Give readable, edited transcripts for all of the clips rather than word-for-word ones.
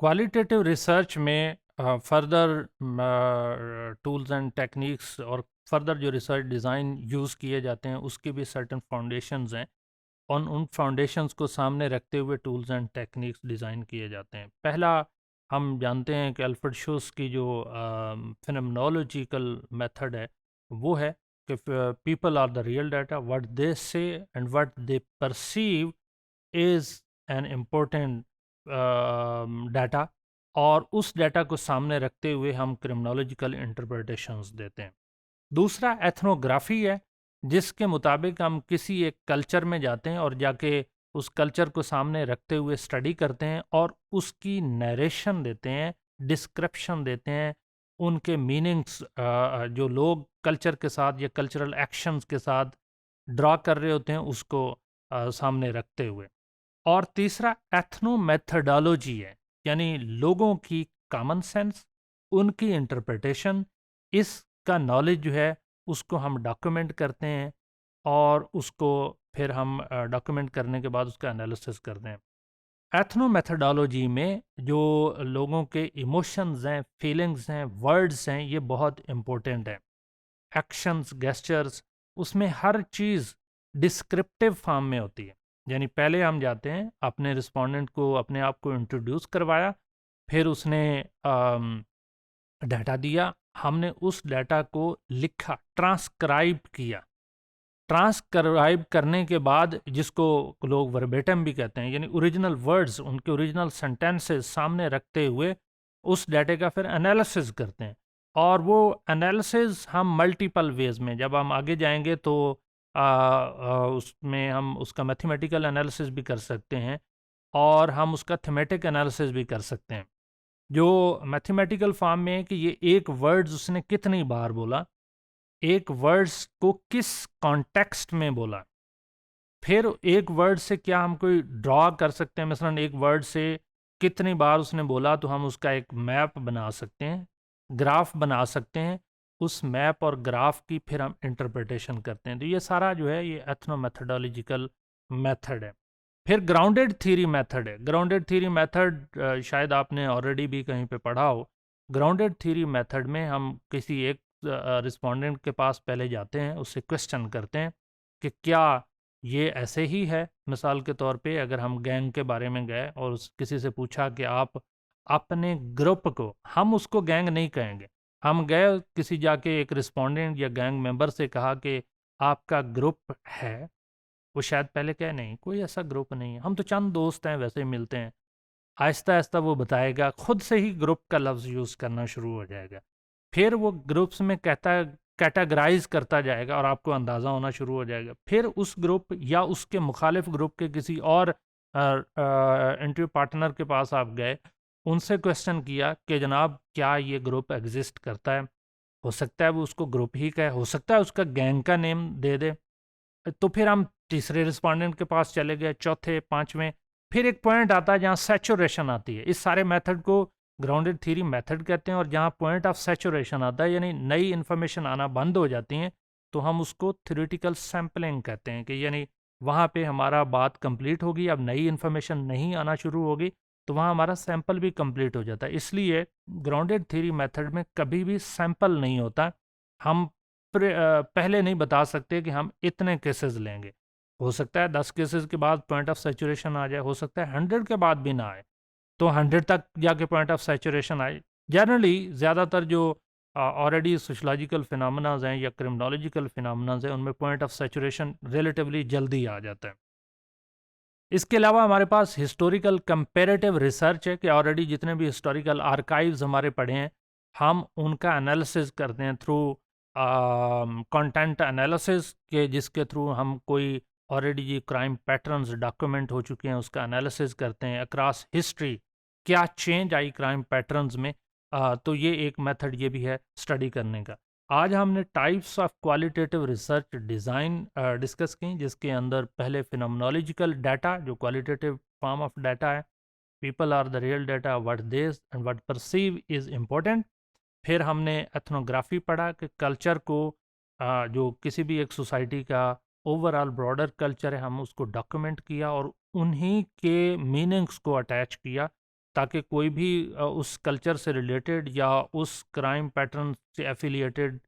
Qualitative research में further tools and techniques और further जो रिसर्च डिज़ाइन यूज़ किए जाते हैं उसके भी सर्टन फाउंडेशंस हैं। उन फाउंडेशंस को सामने रखते हुए टूल्स एंड टेक्निक्स डिज़ाइन किए जाते हैं। पहला, हम जानते हैं कि अल्फ्रेड शुस की जो फिनोमेनोलॉजिकल मेथड है वो है कि people are the real data, what they say and what they perceive is an important data, और उस डाटा को सामने रखते हुए हम क्रिमिनोलॉजिकल इंटरप्रिटेशंस देते हैं। दूसरा एथनोग्राफी है, जिसके मुताबिक हम किसी एक कल्चर में जाते हैं और जाके उस कल्चर को सामने रखते हुए स्टडी करते हैं और उसकी नरेशन देते हैं, डिस्क्रिप्शन देते हैं, उनके मीनिंग्स जो लोग कल्चर के साथ या कल्चरल एक्शंस के साथ ड्रा कर रहे होते हैं उसको सामने रखते हुए। और तीसरा एथनो मेथडोलॉजी है, यानी लोगों की कॉमन सेंस, उनकी इंटरप्रिटेशन, इसका नॉलेज जो है उसको हम डॉक्यूमेंट करते हैं और उसको फिर हम डॉक्यूमेंट करने के बाद उसका एनालिसिस करते हैं। एथनो मेथडोलॉजी में जो लोगों के इमोशंस हैं, फीलिंग्स हैं, वर्ड्स हैं, ये बहुत इम्पोर्टेंट है। एक्शंस, गेस्चर्स, उसमें हर चीज़ डिस्क्रिप्टिव फॉर्म में होती है। यानी पहले हम जाते हैं, अपने रिस्पोंडेंट को अपने आप को इंट्रोड्यूस करवाया, फिर उसने डाटा दिया, हमने उस डाटा को लिखा, ट्रांसक्राइब किया। ट्रांसक्राइब करने के बाद, जिसको लोग वर्बेटम भी कहते हैं, यानी ओरिजिनल वर्ड्स, उनके ओरिजिनल सेंटेंसेस सामने रखते हुए उस डाटे का फिर एनालिसिस करते हैं। और वो एनालिसिस हम मल्टीपल वेज में, जब हम आगे जाएंगे तो उसमें हम उसका मैथमेटिकल एनालिसिस भी कर सकते हैं और हम उसका थीमेटिक एनालिसिस भी कर सकते हैं। जो मैथमेटिकल फॉर्म में है कि ये एक वर्ड्स उसने कितनी बार बोला, एक वर्ड्स को किस कॉन्टेक्स्ट में बोला, फिर एक वर्ड से क्या हम कोई ड्रॉ कर सकते हैं, मसलन एक वर्ड से कितनी बार उसने बोला तो हम उसका एक मैप बना सकते हैं, ग्राफ बना सकते हैं। उस मैप और ग्राफ की फिर हम इंटरप्रिटेशन करते हैं। तो ये सारा जो है ये एथनो मैथडोलॉजिकल मेथड है। फिर ग्राउंडेड थ्योरी मेथड है। ग्राउंडेड थ्योरी मेथड शायद आपने ऑलरेडी भी कहीं पे पढ़ा हो। ग्राउंडेड थ्योरी मेथड में हम किसी एक रिस्पोंडेंट के पास पहले जाते हैं, उससे क्वेश्चन करते हैं कि क्या ये ऐसे ही है। मिसाल के तौर पे अगर हम गैंग के बारे में गए और किसी से पूछा कि आप अपने ग्रुप को, हम उसको गैंग नहीं कहेंगे, हम गए किसी जाके एक रिस्पोंडेंट या गैंग मेंबर से कहा कि आपका ग्रुप है, वो शायद पहले कहे नहीं कोई ऐसा ग्रुप नहीं है, हम तो चंद दोस्त हैं, वैसे ही मिलते हैं। आहिस्ता आहिस्ता वो बताएगा, खुद से ही ग्रुप का लफ्ज़ यूज़ करना शुरू हो जाएगा। फिर वो ग्रुप्स में कहता कैटेगराइज करता जाएगा और आपको अंदाज़ा होना शुरू हो जाएगा। फिर उस ग्रुप या उसके मुखालिफ ग्रुप के किसी और इंटरव्यू पार्टनर के पास आप गए, उनसे क्वेश्चन किया कि जनाब क्या ये ग्रुप एग्जिस्ट करता है। हो सकता है वो उसको ग्रुप ही कहे, हो सकता है उसका गैंग का नेम दे दे। तो फिर हम तीसरे रिस्पोंडेंट के पास चले गए, चौथे, पांचवें। फिर एक पॉइंट आता है जहाँ सैचुरेशन आती है। इस सारे मेथड को ग्राउंडेड थ्योरी मेथड कहते हैं, और जहाँ पॉइंट ऑफ सैचुरेशन आता है, यानी नई इन्फॉर्मेशन आना बंद हो जाती हैं, तो हम उसको थ्योरेटिकल सैम्पलिंग कहते हैं कि यानी वहाँ पे हमारा बात कंप्लीट होगी, अब नई इन्फॉर्मेशन नहीं आना शुरू होगी, तो वहाँ हमारा सैंपल भी कंप्लीट हो जाता है। इसलिए ग्राउंडेड थ्योरी मेथड में कभी भी सैंपल नहीं होता। हम पहले नहीं बता सकते कि हम इतने केसेस लेंगे। हो सकता है 10 केसेस के बाद पॉइंट ऑफ सैचुरेशन आ जाए, हो सकता है 100 के बाद भी ना आए, तो 100 तक जाके पॉइंट ऑफ सैचुरेशन आए। जनरली ज़्यादातर जो ऑलरेडी सोशलॉजिकल फिनोमेनाज हैं या क्रिमिनोलॉजिकल फिनोमेनाज हैं, उनमें पॉइंट ऑफ सैचुरेशन रिलेटिवली जल्दी आ जाता है। इसके अलावा हमारे पास हिस्टोरिकल कंपैरेटिव रिसर्च है कि ऑलरेडी जितने भी हिस्टोरिकल आर्काइव्स हमारे पढ़े हैं, हम उनका एनालिसिस करते हैं थ्रू कंटेंट एनालिसिस के, जिसके थ्रू हम कोई ऑलरेडी जी क्राइम पैटर्न्स डॉक्यूमेंट हो चुके हैं उसका एनालिसिस करते हैं अक्रॉस हिस्ट्री, क्या चेंज आई क्राइम पैटर्न्स में। तो ये एक मेथड ये भी है स्टडी करने का। आज हमने types of qualitative research design discuss की, जिसके अंदर पहले फिनोमेनोलॉजिकल डाटा, जो क्वालिटेटिव फॉर्म ऑफ डाटा है, people are the real data, what they and what perceive is important. फिर हमने एथनोग्राफी पढ़ा कि कल्चर को जो किसी भी एक सोसाइटी का ओवरऑल ब्रॉडर कल्चर है, हम उसको डॉक्यूमेंट किया और उन्हीं के मीनिंग्स को अटैच किया ताकि कोई भी उस कल्चर से रिलेटेड या उस क्राइम पैटर्न से एफिलिएटेड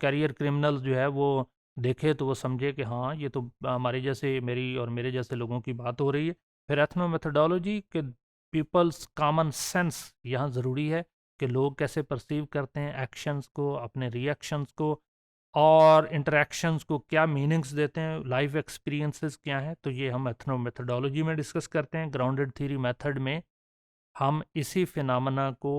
करियर क्रिमिनल जो है वो देखे तो वो समझे कि हाँ ये तो हमारे जैसे मेरी और मेरे जैसे लोगों की बात हो रही है। फिर एथनो मेथोडोलॉजी के पीपल्स कॉमन सेंस यहाँ ज़रूरी है कि लोग कैसे परसीव करते हैं एक्शंस को, अपने रिएक्शंस को, और इंटरेक्शंस को क्या मीनिंग्स देते हैं, लाइफ एक्सपीरियंसेस क्या हैं। तो ये हम एथनो मेथोडोलॉजी में डिस्कस करते हैं। ग्राउंडेड थ्योरी मेथड में हम इसी फिनोमेना को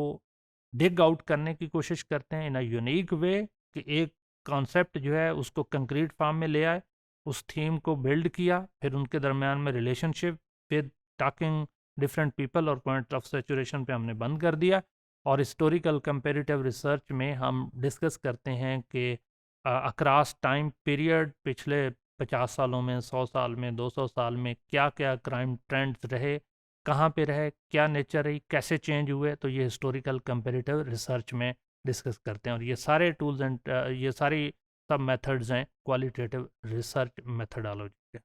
डिग आउट करने की कोशिश करते हैं इन अ यूनिक वे, कि एक कॉन्सेप्ट जो है उसको कंक्रीट फॉर्म में ले आए, उस थीम को बिल्ड किया, फिर उनके दरमियान में relationship with talking different people और पॉइंट ऑफ सेचुरेशन पे हमने बंद कर दिया। और हिस्टोरिकल कंपेरेटिव रिसर्च में हम डिस्कस करते हैं कि अक्रॉस टाइम पीरियड पिछले 50 सालों में, 100 साल में, 200 साल में क्या क्या क्राइम ट्रेंड्स रहे, कहाँ पे रहे, क्या नेचर रही, कैसे चेंज हुए। तो ये हिस्टोरिकल कंपेरेटिव रिसर्च में डिस्कस करते हैं। और ये सारे टूल्स एंड ये सारी सब मेथड्स हैं क्वालिटेटिव रिसर्च मेथडोलॉजी के।